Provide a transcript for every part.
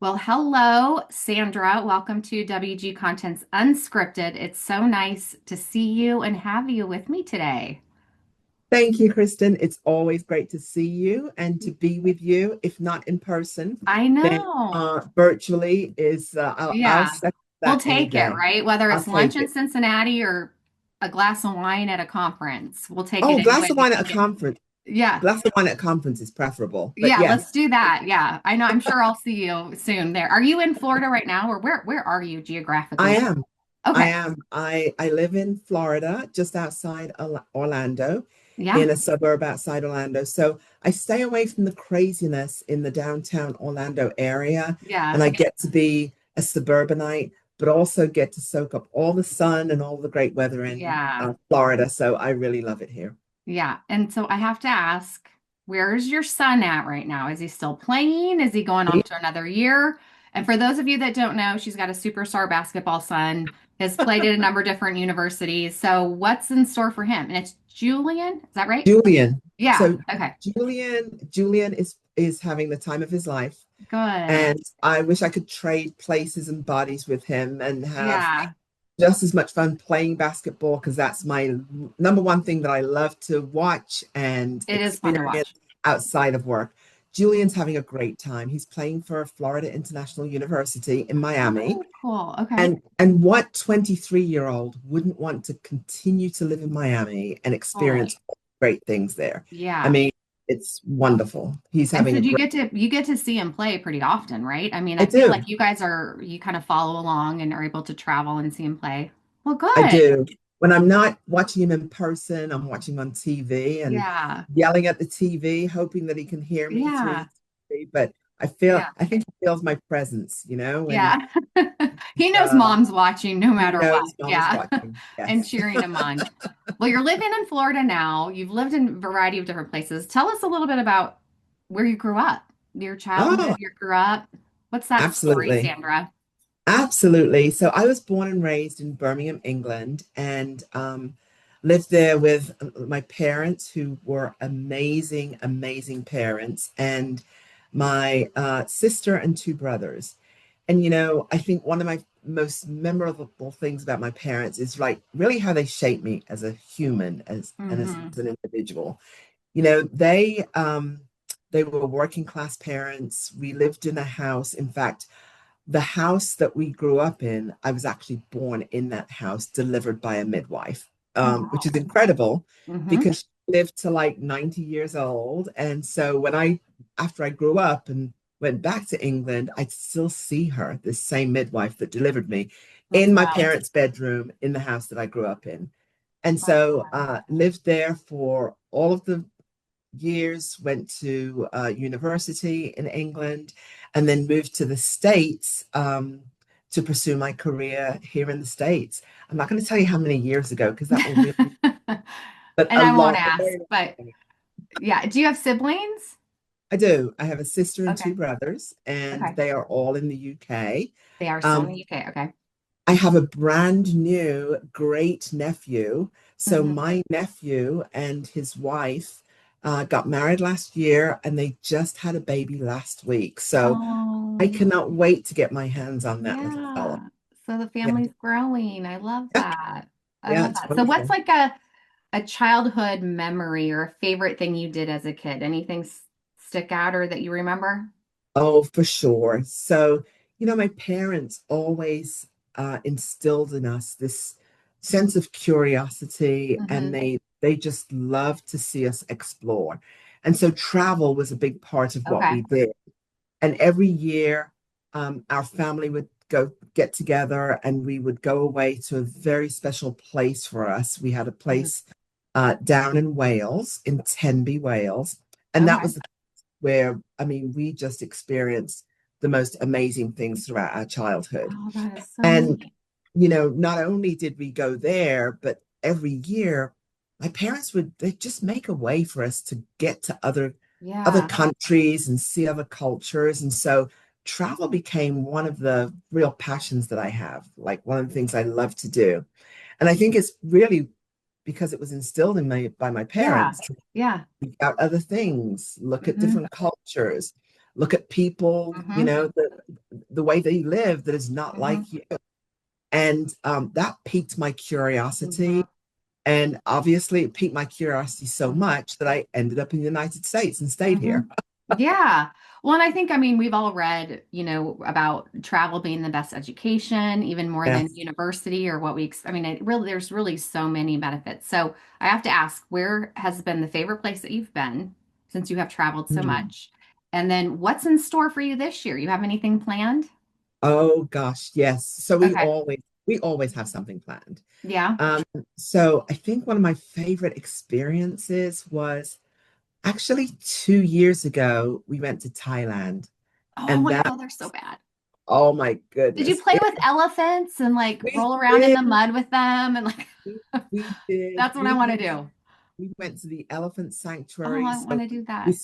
Well, hello, Sandra. Welcome to WG Content's Unscripted. It's so nice to see you and have you with me today. Thank you, Kristen. It's always great to see you and to be with you. If not in person, I then know. virtually is, I'll Yeah, second we'll that any take it, day. right? Whether I'll it's lunch take in it. Cincinnati or a glass of wine at a conference, we'll take it Oh, any glass way of we wine at can a get. conference. Yeah, Glass of wine at a conference is preferable. But yeah, yes, let's do that. Yeah, I know. I'm sure I'll see you soon there. Are you in Florida right now, or where are you I geographically? am. I Okay. am. I live in Florida, just outside Orlando, Yeah. in a suburb outside Orlando. So I stay away from the craziness in the downtown Orlando area, and Yeah. I get to be a suburbanite, but also get to soak up all the sun and all the great weather in Yeah. Florida. So I really love it here. Yeah. And so I have to ask, where's your son at right now? Is he still playing? Is he going on to another year? And for those of you that don't know, she's got a superstar basketball son, has played at a number of different universities. So what's in store for him? And it's Julian, is that right? Julian. Yeah. So Okay. Julian is having the time of his life. Good. And I wish I could trade places and bodies with him and have Yeah. just as much fun playing basketball because that's my number one thing that I love to watch and It is fun to experience watch. outside of work. Julian's having a great time. He's playing for Florida International University in Miami. Oh, cool. Okay. And what 23-year-old wouldn't want to continue to live in Miami and Oh, experience great things there? I yeah. mean, it's wonderful. He's And having so a do great you get to see him play pretty often, right? I mean, I I feel do. like you kind of follow along and are able to travel and see him play. Well, I good. do. When I'm not watching him in person, I'm watching him on TV and Yeah. yelling at the TV, hoping that he can hear me through Yeah. the TV. But Yeah. I think he feels my presence, and Yeah. He knows uh, mom's watching no he matter what. knows mom is Yeah. watching. And Yes. cheering him on. Well, you're living in Florida now. You've lived in a variety of different places. Tell us a little bit about where you grew up, your childhood, Oh, you grew up. What's that story, absolutely. Sandra? Absolutely. So I was born and raised in Birmingham, England, and lived there with my parents, who were amazing, amazing parents, and my sister and two brothers. And I think one of my most memorable things about my parents is like really how they shaped me as a human, Hmm. as an individual. They were working class parents. We lived in a house. In fact, the house that we grew up in, I was actually born in that house, delivered by a midwife, which Oh. is incredible Hmm. because she lived to like 90 years old. And so after I grew up and went back to England, I'd still see her, this same midwife that delivered me, That's in my wild. parents' bedroom in the house that I grew up in. And Oh, so lived there for all of the years, went to university in England, and then moved to the States to pursue my career here in the States. I'm not going to tell you how many years ago because that will really, but and a I won't long, a ask, very long but time. yeah. Do you have siblings? I do. I have a sister and two Okay. brothers, and Okay. they are all in the UK. They are still in Um, the UK. Okay. I have a brand new great nephew. So Hmm. my nephew and his wife got married last year and they just had a baby last week. So I Oh, cannot wait to get my hands on that little fella. yeah. So the Yeah, family's growing. I love yeah, that. I yeah, love it's that. So what's wonderful. like a childhood memory or a favorite thing you did as a kid? Anything stick out or that you remember? Oh, for sure. So, my parents always instilled in us this sense of curiosity, and Hmm. they just love to see us explore. And so travel was a big part of what Okay. we did. And every year, our family would go get together and we would go away to a very special place for us. We had a Mhm. place down in Wales, in Tenby, Wales. And that Okay. was where, I mean, we just experienced the most amazing things throughout our childhood. Oh, that is so And, neat. not only did we go there, but every year, my parents would they just make a way for us to get to other Yeah. countries and see other cultures. And so travel became one of the real passions that I have, like one of the things I love to do. And I think it's really because it was instilled in my by my Yeah. parents Yeah. out other things, look at Hmm. different cultures, look at people, Hmm. the way they live that is not Hmm. like you. And that piqued my Hmm. curiosity. And obviously, it piqued my curiosity so Hmm. much that I ended up in the United States and stayed Hmm. here. Yeah. Well, and I think, I mean, we've all read, about travel being the best education, even more than Yes. university or what I mean, there's really so many benefits. So I have to ask, where has been the favorite place that you've been since you have traveled so Mm. much? And then what's in store for you this year? You have anything planned? Oh gosh, yes. So Okay. we always have something planned. Yeah. Um, so I think one of my favorite experiences was actually 2 years ago, we went to Thailand. Oh, I And want to that, go there so bad. oh my Did you goodness, play with elephants and like we roll around in did, the mud with them? And like, we did, that's what I want to do. we went to the elephant Oh, sanctuary. I want So to do we that.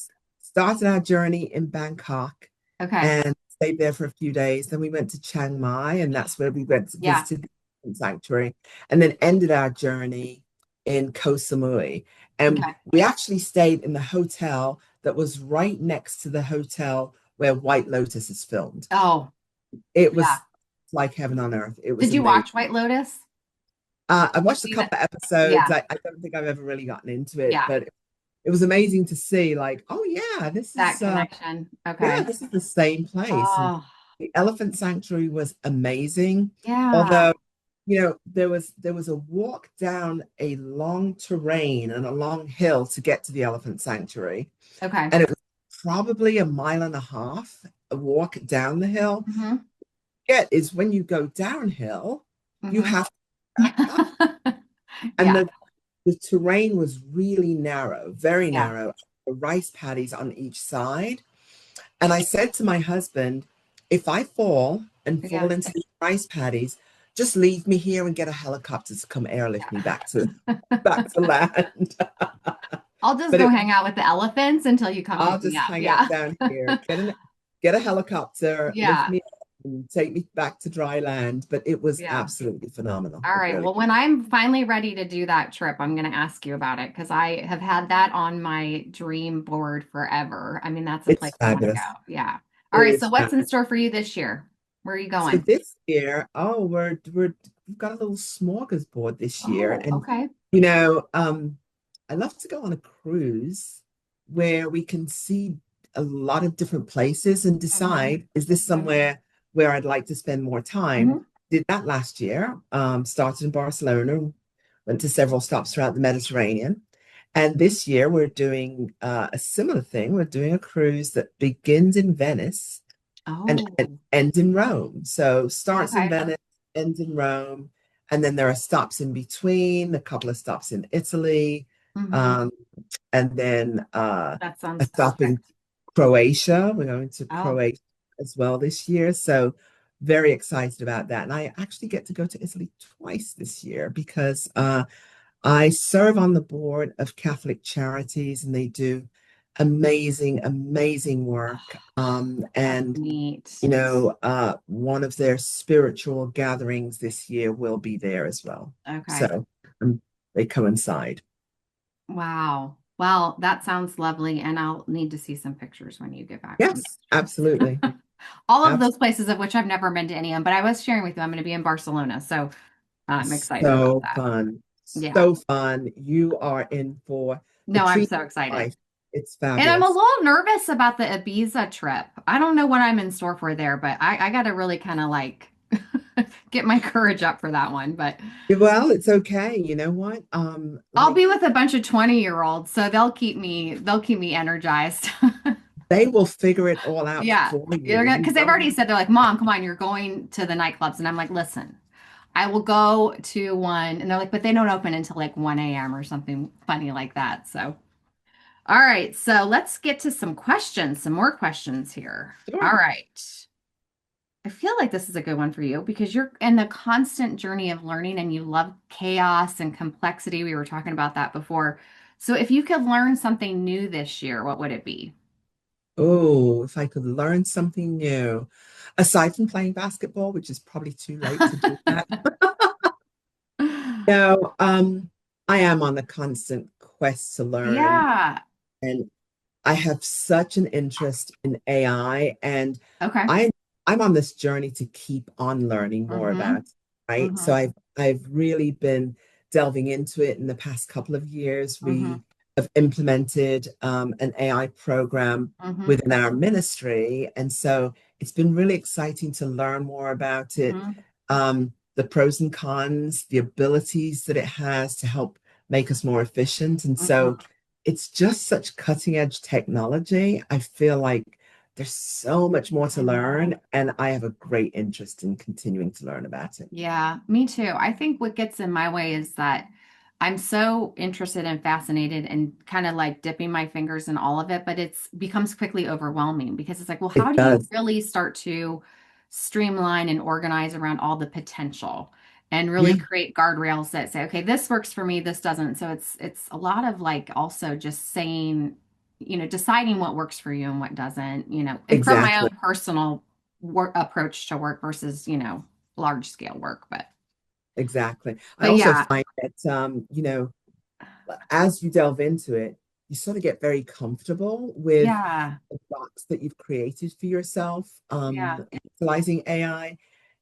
started our journey in Bangkok Okay. and stayed there for a few days. Then we went to Chiang Mai, and that's where we went to Yeah. visited the elephant sanctuary, and then ended our journey in Koh Samui. And Okay. we actually stayed in the hotel that was right next to the hotel where White Lotus is filmed. Oh, It yeah. was like heaven on earth. It was Did you amazing. watch White Lotus? I Have you watched a seen it? couple of episodes. Yeah. I don't think I've ever really gotten into it, Yeah. but it was amazing to see, like, oh yeah, That connection. yeah, Okay. this is the same place. And Oh, the elephant sanctuary was amazing. yeah. Although, there was a walk down a long terrain and a long hill to get to the elephant sanctuary. Okay. And it was probably a mile and a half a walk down the hill. Hmm. Yet is when you go downhill, you Hmm. have to back up. And Yeah. the terrain was really narrow, very Yeah. narrow, the rice paddies on each side. And I said to my husband, if I fall Yeah. into these rice paddies, just leave me here and get a helicopter to come airlift me back to land. I'll just But go hang out with the elephants until you come I'll pick me just up. hang out Yeah. down here, get a helicopter, lift Yeah. me up, and take me back to dry land. But it was Yeah. absolutely phenomenal. All It right. really, Well, when I'm finally ready to do that trip, I'm going to ask you about it because I have had that on my dream board forever. I mean, that's a it's place I want to go. fabulous. Yeah. All It right. So is what's in fabulous. store for you this year? Where are you So going? this year, oh, we've got a little smorgasbord this year, Oh, and okay. you know, um, I love to go on a cruise where we can see a lot of different places and Hmm. decide, is this somewhere where I'd like to spend more time? Hmm. Did that last year. Started in Barcelona, went to several stops throughout the Mediterranean. And this year we're doing a similar thing. We're doing a cruise that begins in Venice and Oh, ends in Rome. So starts in okay. Venice, ends in Rome, and then there are stops in between, a couple of stops in Italy, Hmm. um, and then That a sounds stop in perfect. Croatia. We're going to Oh, Croatia as well this year. So very excited about that. And I actually get to go to Italy twice this year because I serve on the board of Catholic Charities, and they do amazing, amazing work. that's And neat. one of their spiritual gatherings this year will be there as well. Okay. So they coincide. Wow. Well, that sounds lovely. And I'll need to see some pictures when you get back from Yes, those absolutely. trips. All of Absolutely. those places of which I've never been to any of them, but I was sharing with you, I'm going to be in Barcelona. So I'm excited about So that. fun. Yeah. So fun. You are in for the No, I'm treat so of excited. life. It's And I'm a fabulous. little nervous about the Ibiza trip. I don't know what I'm in store for there, but I got to really kind of like get my courage up for that one. But Well, it's okay. You know what? I'll Like be with a bunch of 20-year-olds, so they'll keep me energized. they will figure it all out Yeah. for They're you. gonna, You because they've don't already have said they're like, Mom, come on, you're going to the nightclubs. And I'm like, listen, I will go to one. And they're like, but they don't open until like 1 a.m. or something funny like that. So, all right. So let's get to some questions, some more questions here. All sure. right. I feel like this is a good one for you because you're in the constant journey of learning and you love chaos and complexity. We were talking about that before. So if you could learn something new this year, what would it be? Oh, if I could learn something new, aside from playing basketball, which is probably too late to do that. No, I am on a constant quest to learn Yeah. and I have such an interest in AI, and Okay. I I'm on this journey to keep on learning more Mm-hmm. about it, right? So Mm-hmm. I've really been delving into it in the past couple of years. Mm-hmm. We have implemented an AI program Mm-hmm. within our ministry, and so it's been really exciting to learn more about it, Mm-hmm. the pros and cons, the abilities that it has to help make us more efficient, and so Mm-hmm. it's just such cutting edge technology. I feel like there's so much more to I know. learn, and I have a great interest in continuing to learn about it. Yeah, me too. I think what gets in my way is that I'm so interested and fascinated and kind of like dipping my fingers in all of it, but it's becomes quickly overwhelming because it's like, well, how It do you does. really start to streamline and organize around all the potential and really Yeah, create guardrails that say, okay, this works for me, this doesn't. So it's a lot of like also just saying, deciding what works for you and what doesn't, and from my exactly. own personal work approach to work versus, large scale work. Exactly. I But also yeah, find that, as you delve into it, you sort of get very comfortable with yeah, the box that you've created for yourself, yeah, utilizing AI.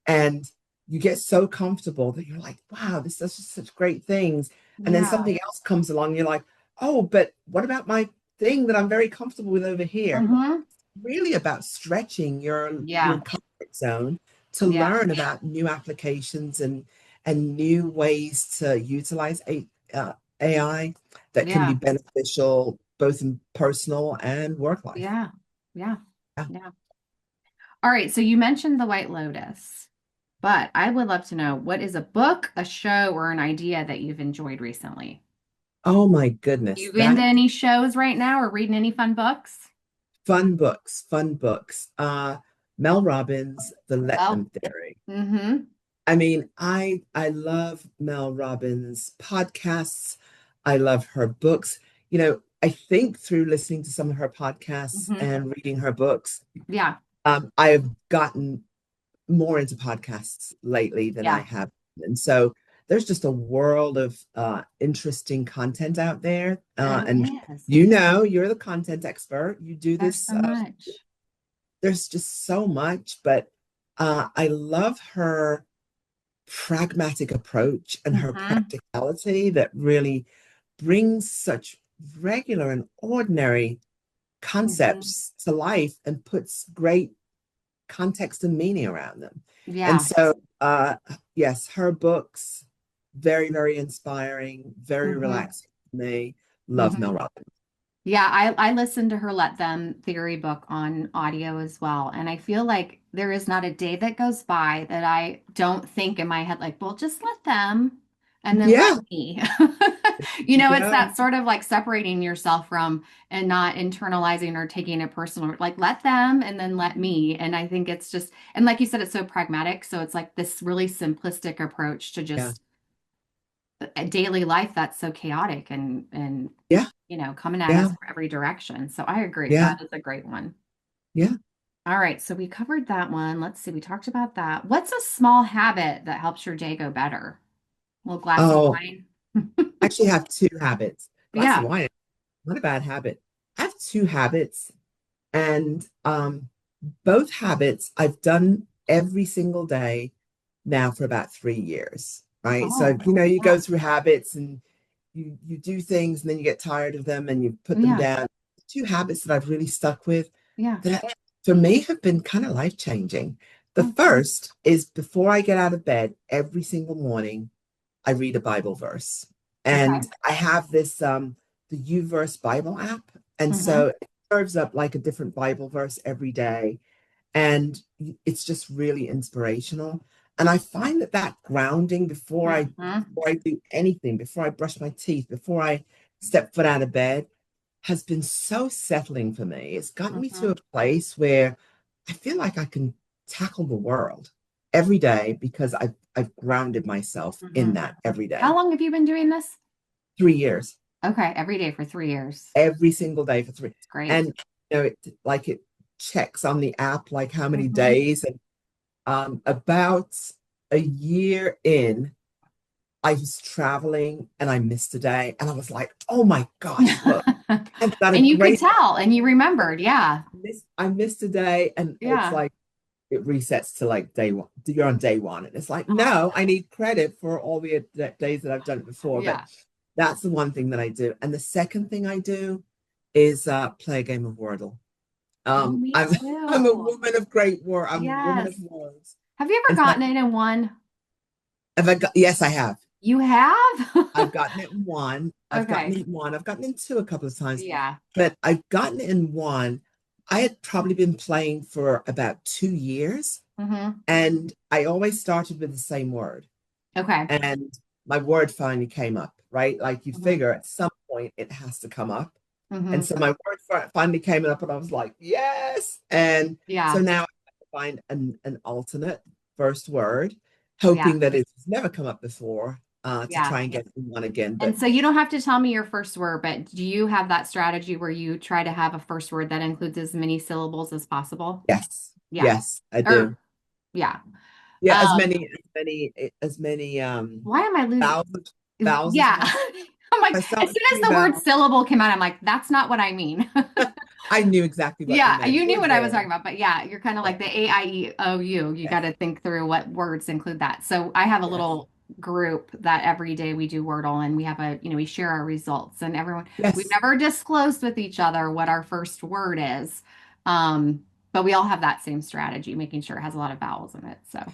And you get so comfortable that you're like, wow, this does just such great things. And then yeah. something else comes along, you're like, oh, but what about my thing that I'm very comfortable with over here? Hmm. Really about stretching your Yeah, comfort zone to yeah, learn about new applications and new ways to utilize AI that can be yeah, beneficial both in personal and work life. yeah, yeah, Yeah. yeah. All right, so you mentioned the White Lotus, but I would love to know what is a book, a show, or an idea that you've enjoyed recently? Oh my goodness, You into that any shows right now or reading any fun books? fun books, fun books. Mel Robbins, The Let Well, Them Theory. mm-hmm, I mean, I love Mel Robbins podcasts. I love her books. I think through listening to some of her podcasts mm-hmm, and reading her books, yeah, I have gotten more into podcasts lately than I yeah, have. And so there's just a world of interesting content out there. there And is. you're the content expert. You do There's this. so much. There's just so much, but I love her pragmatic approach and her Mm-hmm, practicality that really brings such regular and ordinary mm-hmm, concepts to life and puts great context and meaning around them. And yeah, so, yes, her books, very, very inspiring, very mm-hmm, relaxing for me. Love mm-hmm. Mel Robbins. Yeah, I listened to her Let Them theory book on audio as well. And I feel like there is not a day that goes by that I don't think in my head, like, well, just let them and then let Yeah, me. you It's go. that sort of like separating yourself from and not internalizing or taking it personal, like let them and then let me. And I think it's just, and like you said, it's so pragmatic. So it's like this really simplistic approach to Yeah, just a daily life that's so chaotic and yeah, coming at us yeah, from every direction. So I agree. yeah, That is a great one. yeah. All right, so we covered that one. Let's see, we talked about that. What's a small habit that helps your day go better? A little glass of Oh, wine. I actually have two habits. Glass of Yeah. wine, not a bad habit. I have two habits, and both habits I've done every single day now for about 3 years, right? So, Oh, you go yeah. through habits and you do things and then you get tired of them and you put them Yeah. down. Two habits that I've really stuck with Yeah. that for me have been kind of life changing. The Okay. first is before I get out of bed every single morning, I read a Bible verse. Okay. And I have this the YouVerse Bible app. And Mm-hmm. so it serves up like a different Bible verse every day. And it's just really inspirational. And I find that grounding Mm-hmm. before I do anything, before I brush my teeth, before I step foot out of bed, has been so settling for me. It's gotten me to Mm-hmm. a place where I feel like I can tackle the world every day because I've grounded myself in Mm-hmm. that every How day. long have you been doing this? 3 years, Okay, every day for 3 years. every single day for three. It's great. And it checks on the app like how many Mm-hmm. days. And about a year in, I was traveling and I missed a day, and I was like, oh my gosh, look, I've got a And you could great tell and you remembered. Yeah. I missed a day, and it's Yeah. like it resets to like day one. You're on day one, and it's like, Oh, no, I need credit for all the days that I've done it before. But yeah. that's the one thing that I do. And the second thing I do is play a game of Wordle. Oh, me I'm I'm a too. woman of great word. I'm a woman of Yes. words. Have you ever And so gotten it in one? have I got, yes, I have. You have? I've gotten it in one. I've gotten Okay. it in one. I've gotten it in two a couple of times, Yeah. but I've gotten it in one. I had probably been playing for about 2 years, Hmm. and I always started with the same word. Okay. And my word finally came up, right? Like you Hmm. figure at some point it has to come up. And Hmm. so my word finally came up, and I was like, yes. And so Yeah. now I have to find an alternate first word, Yeah. hoping that it's never come up before, to Yeah. try and get one again. And But so you don't have to tell me your first word, but do you have that strategy where you try to have a first word that includes as many syllables as possible? yes, Yeah. yes, I do. Or yeah. Yeah, Um, as many why am I losing? vowels as Yeah. possible. I'm like, If I as start with soon as three the word vowels, syllable came out, I'm like, that's not what I mean. I knew exactly what you Yeah, meant. you knew We're what I was there. talking about, but yeah, you're kind of Yeah. like the AIEOU. You got Yes. to think through what words include that. So I have a Yes. little group that every day we do Wordle and we have we share our results and everyone, we've Yes. never disclosed with each other what our first word is. But we all have that same strategy, making sure it has a lot of vowels in it. So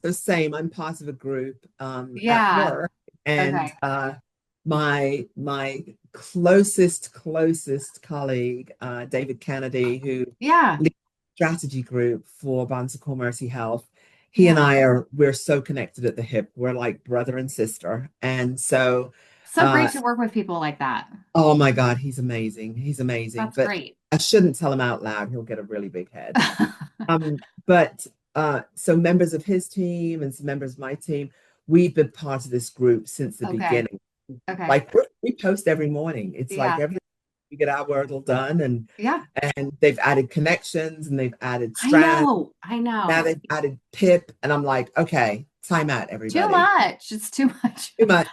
So same, I'm part of a group at yeah. work, and Okay. my closest colleague, David Kennedy, who Yeah. leads the strategy group for Bon Secours Mercy Health, he and Yeah. we're so connected at the hip. We're like brother and sister. And so So great uh to work with people like that. oh my God, he's amazing. He's amazing. That's But great. I shouldn't tell him out loud. He'll get a really big head. But so members of his team and some members of my team, we've been part of this group since the Okay. beginning. Okay. Like we post every morning. It's like Yeah. every we get our Wordle done, Yeah. and they've added connections and they've added I strands. know. I Now know. they've added pip, and I'm like, okay, time out, Too everybody. much. It's too much. Too much.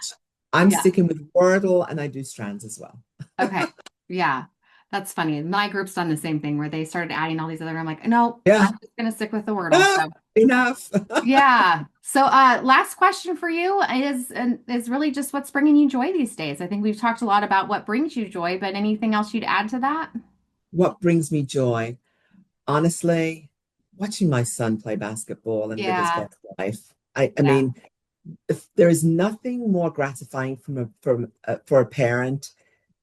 I'm Yeah. sticking with Wordle, and I do strands as well. Okay. Yeah. That's funny. My group's done the same thing where they started adding all these other, I'm like, no, Yeah. I'm just gonna stick with the Wordle. Ah, So enough. yeah. So last question for you is really just what's bringing you joy these days. I think we've talked a lot about what brings you joy, but anything else you'd add to that? What brings me joy? Honestly, watching my son play basketball and live his Yeah. best life. I Yeah. mean, if there is nothing more gratifying for a parent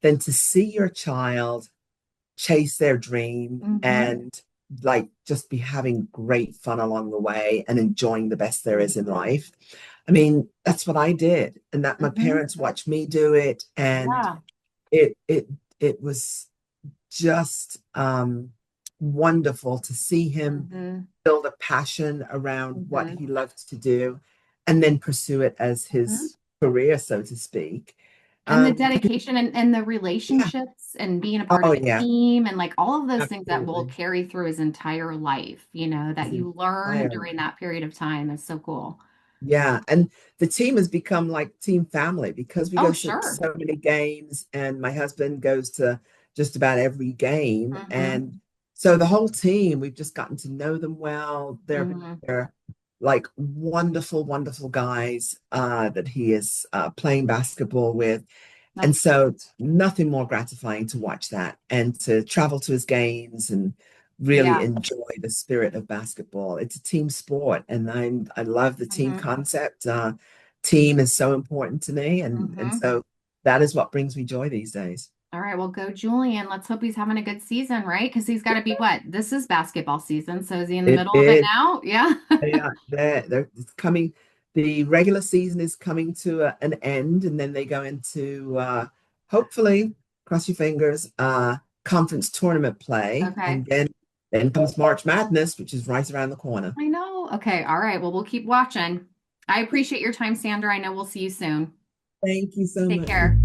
than to see your child chase their dream Hmm. and like just be having great fun along the way and enjoying the best there is in life. I mean, that's what I did, and that my Hmm. parents watched me do it, and Yeah. it it it was just wonderful to see him Hmm. build a passion around what Hmm. he loved to do and then pursue it as Hmm. his career, so to speak. And the Because, dedication and the yeah, relationships and being a part of oh, a yeah, team and like all of those things that will absolutely. carry through his entire life, that His you learn entire during life. that period of time is so cool. Yeah, and the team has become like team family because we Oh, go to sure. so many games, and my husband goes to just about every game. Hmm. And so the whole team, we've just gotten to know them well. Hmm. They're like wonderful, wonderful guys that he is playing basketball with. And That's so nothing more gratifying to watch that and to travel to his games and really yeah. enjoy the spirit of basketball. It's a team sport, and I love the team Hmm. concept. Team is so important to me, and Hmm. so that is what brings me joy these days. All right, well, go Julian. Let's hope he's having a good season, right? Because he's got to be what? This is basketball season. So is he in the It middle of it is. now? Yeah. It's coming. The regular season is coming to an end, and then they go into hopefully, cross your fingers, conference tournament play, Okay. and then comes March Madness, which is right around the corner. I know. Okay. All right. Well, we'll keep watching. I appreciate your time, Sandra. I know we'll see you soon. Thank you so Take much. care.